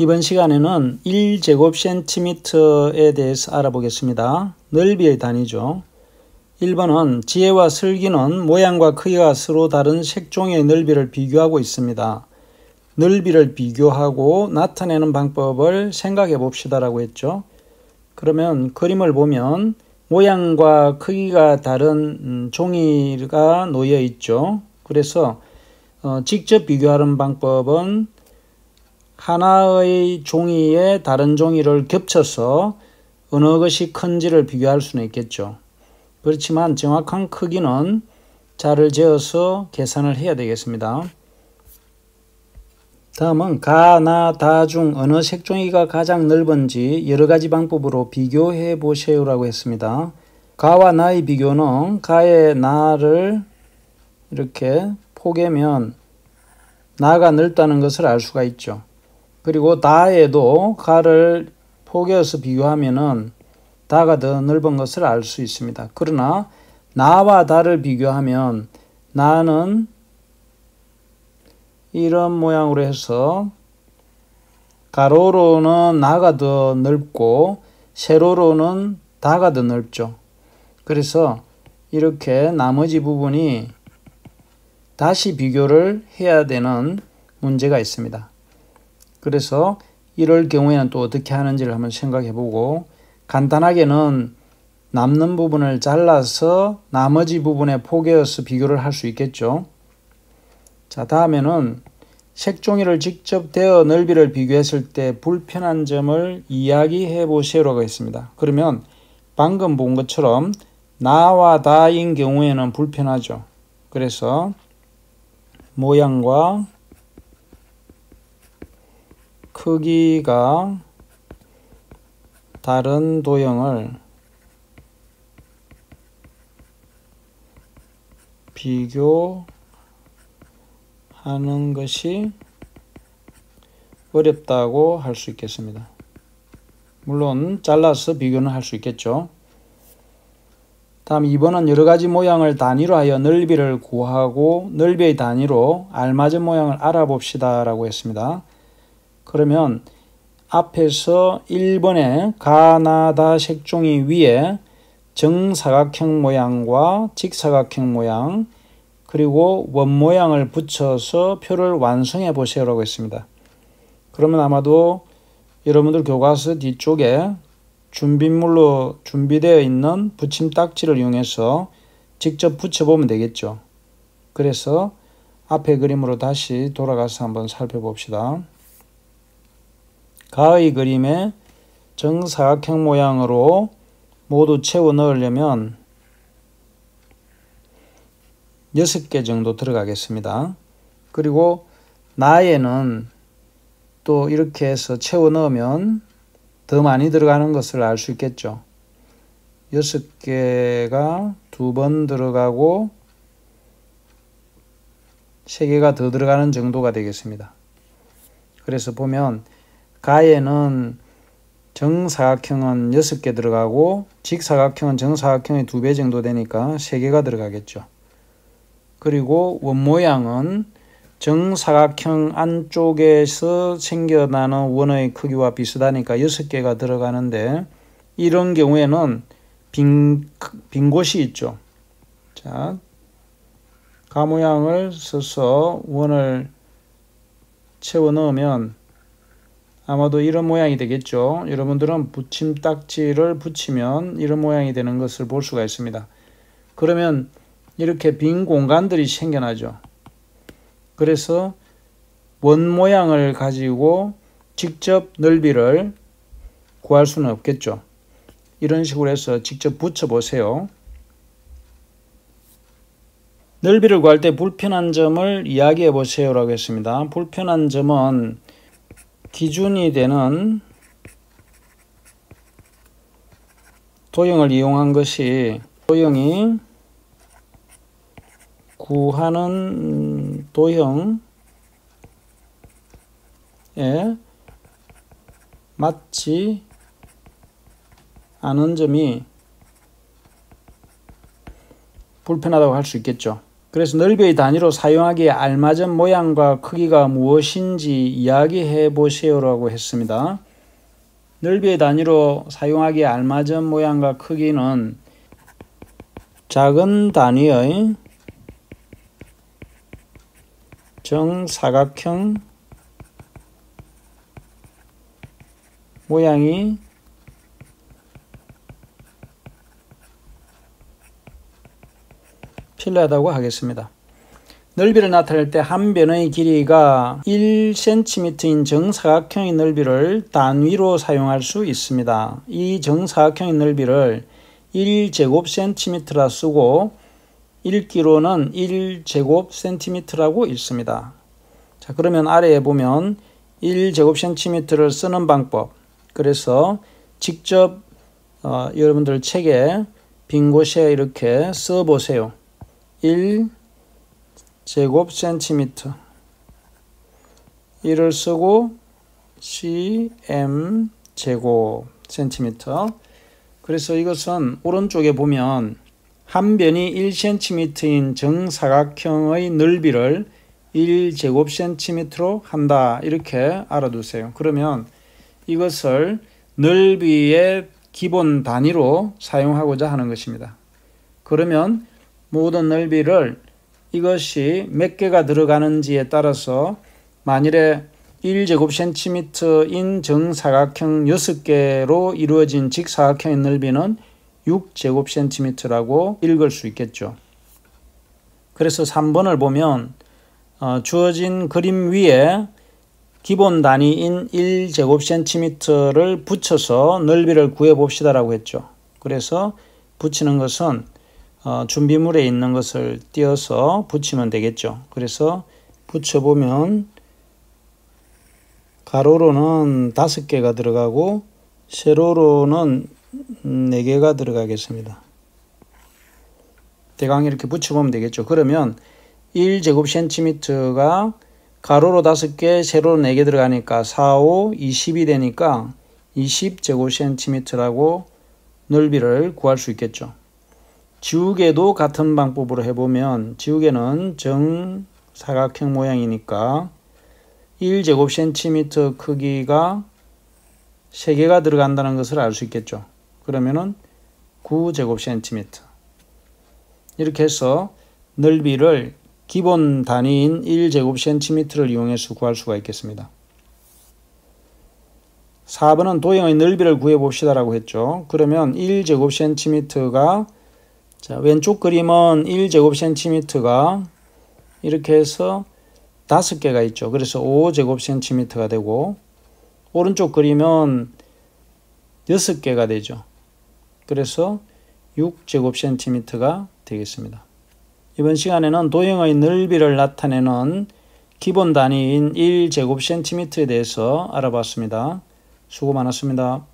이번 시간에는 1제곱센티미터에 대해서 알아보겠습니다. 넓이의 단위죠. 1번은 지혜와 슬기는 모양과 크기가 서로 다른 색종이의 넓이를 비교하고 있습니다. 넓이를 비교하고 나타내는 방법을 생각해 봅시다라고 했죠. 그러면 그림을 보면 모양과 크기가 다른 종이가 놓여 있죠. 그래서 직접 비교하는 방법은 하나의 종이에 다른 종이를 겹쳐서 어느 것이 큰지를 비교할 수는 있겠죠. 그렇지만 정확한 크기는 자를 재어서 계산을 해야 되겠습니다. 다음은 가, 나, 다 중 어느 색종이가 가장 넓은지 여러 가지 방법으로 비교해 보세요라고 했습니다. 가와 나의 비교는 가의 나를 이렇게 포개면 나가 넓다는 것을 알 수가 있죠. 그리고 다에도 가를 포개어서 비교하면은 다가 더 넓은 것을 알 수 있습니다. 그러나 나와 다를 비교하면 나는 이런 모양으로 해서 가로로는 나가 더 넓고 세로로는 다가 더 넓죠. 그래서 이렇게 나머지 부분이 다시 비교를 해야 되는 문제가 있습니다. 그래서 이럴 경우에는 또 어떻게 하는지를 한번 생각해 보고, 간단하게는 남는 부분을 잘라서 나머지 부분에 포개어서 비교를 할 수 있겠죠. 자, 다음에는 색종이를 직접 대어 넓이를 비교했을 때 불편한 점을 이야기해 보시라고 했습니다. 그러면 방금 본 것처럼 나와 다인 경우에는 불편하죠. 그래서 모양과 크기가 다른 도형을 비교하는 것이 어렵다고 할 수 있겠습니다. 물론 잘라서 비교는 할 수 있겠죠. 다음 2번은 여러 가지 모양을 단위로 하여 넓이를 구하고 넓이의 단위로 알맞은 모양을 알아봅시다 라고 했습니다. 그러면 앞에서 1번의 가나다 색종이 위에 정사각형 모양과 직사각형 모양 그리고 원 모양을 붙여서 표를 완성해 보세요라고 했습니다. 그러면 아마도 여러분들 교과서 뒤쪽에 준비물로 준비되어 있는 붙임딱지를 이용해서 직접 붙여보면 되겠죠. 그래서 앞에 그림으로 다시 돌아가서 한번 살펴봅시다. 가의 그림에 정사각형 모양으로 모두 채워 넣으려면 6개 정도 들어가겠습니다. 그리고 나에는 또 이렇게 해서 채워 넣으면 더 많이 들어가는 것을 알 수 있겠죠. 6개가 2번 들어가고 3개가 더 들어가는 정도가 되겠습니다. 그래서 보면 가에는 정사각형은 6개 들어가고 직사각형은 정사각형의 2배 정도 되니까 3개가 들어가겠죠. 그리고 원모양은 정사각형 안쪽에서 생겨나는 원의 크기와 비슷하니까 6개가 들어가는데, 이런 경우에는 빈 곳이 있죠. 자, 가 모양을 써서 원을 채워 넣으면 아마도 이런 모양이 되겠죠. 여러분들은 붙임딱지를 붙이면 이런 모양이 되는 것을 볼 수가 있습니다. 그러면 이렇게 빈 공간들이 생겨나죠. 그래서 원 모양을 가지고 직접 넓이를 구할 수는 없겠죠. 이런 식으로 해서 직접 붙여보세요. 넓이를 구할 때 불편한 점을 이야기해 보세요라고 했습니다. 불편한 점은 기준이 되는 도형을 이용한 것이 도형이 구하는 도형에 맞지 않은 점이 불편하다고 할 수 있겠죠. 그래서 넓이의 단위로 사용하기에 알맞은 모양과 크기가 무엇인지 이야기해 보세요라고 했습니다. 넓이의 단위로 사용하기에 알맞은 모양과 크기는 작은 단위의 정사각형 모양이 필요하다고 하겠습니다. 넓이를 나타낼 때 한 변의 길이가 1cm인 정사각형의 넓이를 단위로 사용할 수 있습니다. 이 정사각형의 넓이를 1제곱cm라 쓰고 읽기로는 1제곱cm라고 읽습니다. 자, 그러면 아래에 보면 1제곱cm를 쓰는 방법. 그래서 직접 여러분들 책에 빈 곳에 이렇게 써보세요. 1제곱cm 이를 쓰고 cm제곱cm. 그래서 이것은 오른쪽에 보면 한 변이 1cm인 정사각형의 넓이를 1제곱cm로 한다. 이렇게 알아두세요. 그러면 이것을 넓이의 기본 단위로 사용하고자 하는 것입니다. 그러면 모든 넓이를 이것이 몇 개가 들어가는지에 따라서 만일에 1제곱cm인 정사각형 6개로 이루어진 직사각형의 넓이는 6제곱cm라고 읽을 수 있겠죠. 그래서 3번을 보면 주어진 그림 위에 기본 단위인 1제곱cm를 붙여서 넓이를 구해봅시다라고 했죠. 그래서 붙이는 것은 준비물에 있는 것을 띄어서 붙이면 되겠죠. 그래서 붙여보면 가로로는 5개가 들어가고 세로로는 4개가 들어가겠습니다. 대강 이렇게 붙여보면 되겠죠. 그러면 1제곱cm가 가로로 5개, 세로로 4개 들어가니까 4, 5, 20이 되니까 20제곱cm라고 넓이를 구할 수 있겠죠. 지우개도 같은 방법으로 해보면 지우개는 정사각형 모양이니까 1제곱cm 크기가 3개가 들어간다는 것을 알 수 있겠죠. 그러면은 9제곱cm. 이렇게 해서 넓이를 기본 단위인 1제곱cm를 이용해서 구할 수가 있겠습니다. 4번은 도형의 넓이를 구해봅시다라고 했죠. 그러면 1제곱cm가 왼쪽 그림은 1제곱cm가 이렇게 해서 5개가 있죠. 그래서 5제곱cm가 되고 오른쪽 그림은 6개가 되죠. 그래서 6제곱cm가 되겠습니다. 이번 시간에는 도형의 넓이를 나타내는 기본 단위인 1제곱cm에 대해서 알아봤습니다. 수고 많았습니다.